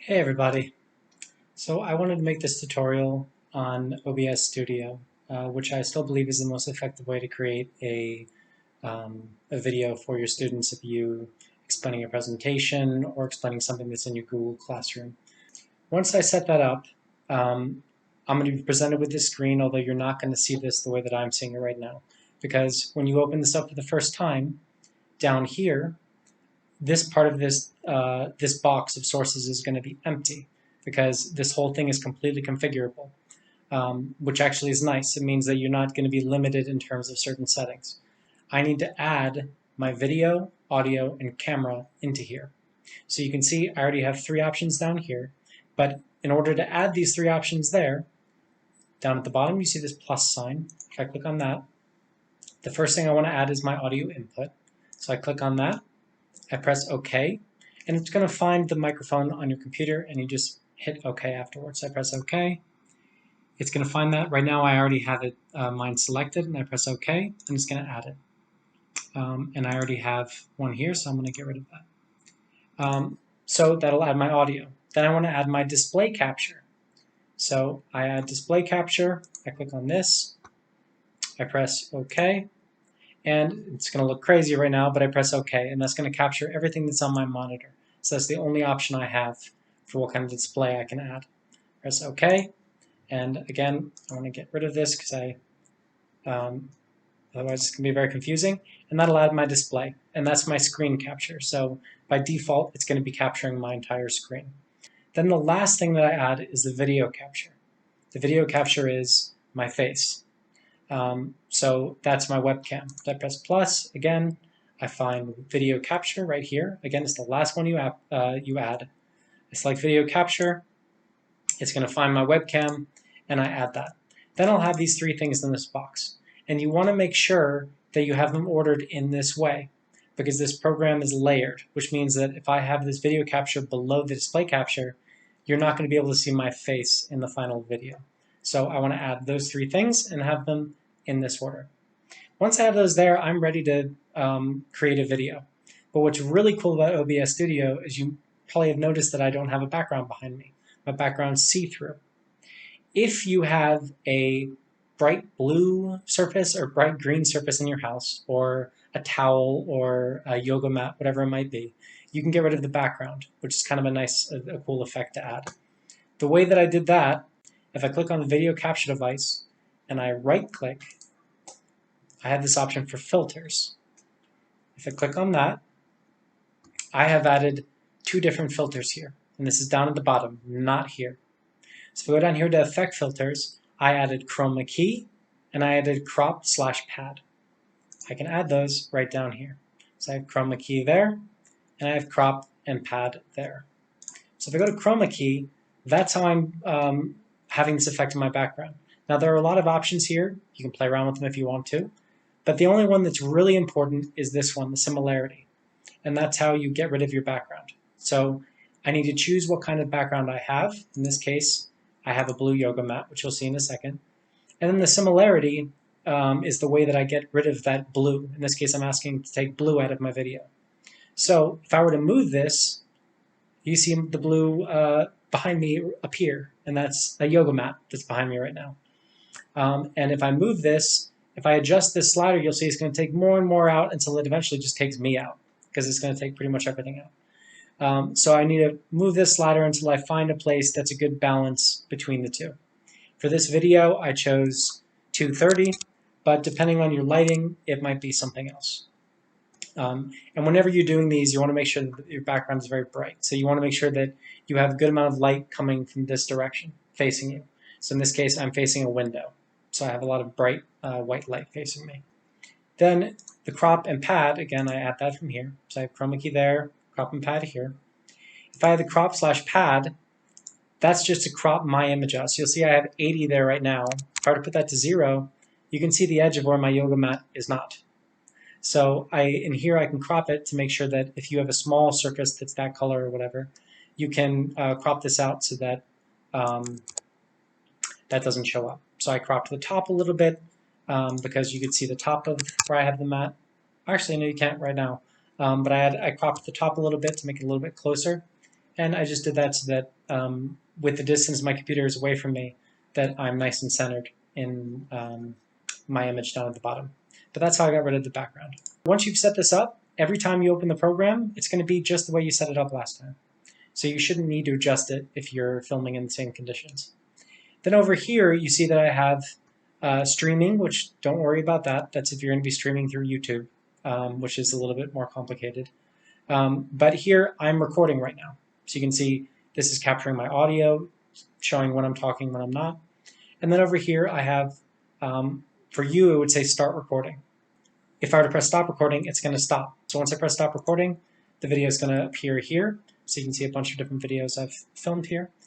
Hey everybody. So I wanted to make this tutorial on OBS Studio, which I still believe is the most effective way to create a video for your students if you explaining a presentation or explaining something that's in your Google Classroom. Once I set that up, I'm going to be presented with this screen, although you're not going to see this the way that I'm seeing it right now. Because when you open this up for the first time, down here, this part of this box of sources is going to be empty because this whole thing is completely configurable, which actually is nice. It means that you're not going to be limited in terms of certain settings. I need to add my video, audio, and camera into here. So you can see I already have 3 options down here, but in order to add these 3 options there, down at the bottom you see this plus sign. If I click on that, the first thing I want to add is my audio input. So I click on that. I press OK, and it's going to find the microphone on your computer, and you just hit OK afterwards. I press OK. It's going to find that. Right now I already have it mine selected, and I press OK, and it's going to add it. And I already have one here, so I'm going to get rid of that. So that'll add my audio. Then I want to add my display capture. So I add display capture. I click on this. I press OK. And it's going to look crazy right now, but I press OK, and that's going to capture everything that's on my monitor. So that's the only option I have for what kind of display I can add. Press OK, and again, I want to get rid of this because otherwise it's going to be very confusing. And that'll add my display, and that's my screen capture. So by default, it's going to be capturing my entire screen. Then the last thing that I add is the video capture. The video capture is my face. So that's my webcam. I press plus, again, I find video capture right here. Again, it's the last one you add. I select video capture, it's going to find my webcam, and I add that. Then I'll have these 3 things in this box. And you want to make sure that you have them ordered in this way, because this program is layered, which means that if I have this video capture below the display capture, you're not going to be able to see my face in the final video. So I want to add those 3 things and have them in this order. Once I have those there, I'm ready to create a video. But what's really cool about OBS Studio is you probably have noticed that I don't have a background behind me. My background's see-through. If you have a bright blue surface or bright green surface in your house, or a towel or a yoga mat, whatever it might be, you can get rid of the background, which is kind of a cool effect to add. The way that I did that, if I click on the video capture device and I right-click, I have this option for filters. If I click on that, I have added 2 different filters here. And this is down at the bottom, not here. So if I go down here to Effect Filters, I added Chroma Key, and I added Crop/Pad. I can add those right down here. So I have Chroma Key there, and I have Crop and Pad there. So if I go to Chroma Key, that's how I'm having this effect in my background. Now there are a lot of options here. You can play around with them if you want to. But the only one that's really important is this one, the similarity. And that's how you get rid of your background. So I need to choose what kind of background I have. In this case, I have a blue yoga mat, which you'll see in a second. And then the similarity is the way that I get rid of that blue. In this case, I'm asking to take blue out of my video. So if I were to move this, you see the blue behind me appear. And that's a yoga mat that's behind me right now. And if I move this, if I adjust this slider, you'll see it's going to take more and more out until it eventually just takes me out, because it's going to take pretty much everything out. So I need to move this slider until I find a place that's a good balance between the 2. For this video, I chose 230, but depending on your lighting, it might be something else. And whenever you're doing these, you want to make sure that your background is very bright. So you want to make sure that you have a good amount of light coming from this direction, facing you. So in this case, I'm facing a window. So I have a lot of bright white light facing me. Then the crop and pad, again, I add that from here. So I have chroma key there, crop and pad here. If I have the crop/pad, that's just to crop my image out. So you'll see I have 80 there right now. If I were to put that to 0, you can see the edge of where my yoga mat is not. So in here I can crop it to make sure that if you have a small surface that's that color or whatever, you can crop this out so that that doesn't show up. So I cropped the top a little bit because you could see the top of where I have the mat. Actually, no, you can't right now. But I cropped the top a little bit to make it a little bit closer. And I just did that so that with the distance my computer is away from me, that I'm nice and centered in my image down at the bottom. But that's how I got rid of the background. Once you've set this up, every time you open the program, it's going to be just the way you set it up last time. So you shouldn't need to adjust it if you're filming in the same conditions. Then over here, you see that I have streaming, which don't worry about that. That's if you're going to be streaming through YouTube, which is a little bit more complicated. But here, I'm recording right now. So you can see this is capturing my audio, showing when I'm talking, when I'm not. And then over here, I have, for you, it would say start recording. If I were to press stop recording, it's going to stop. So once I press stop recording, the video is going to appear here. So you can see a bunch of different videos I've filmed here.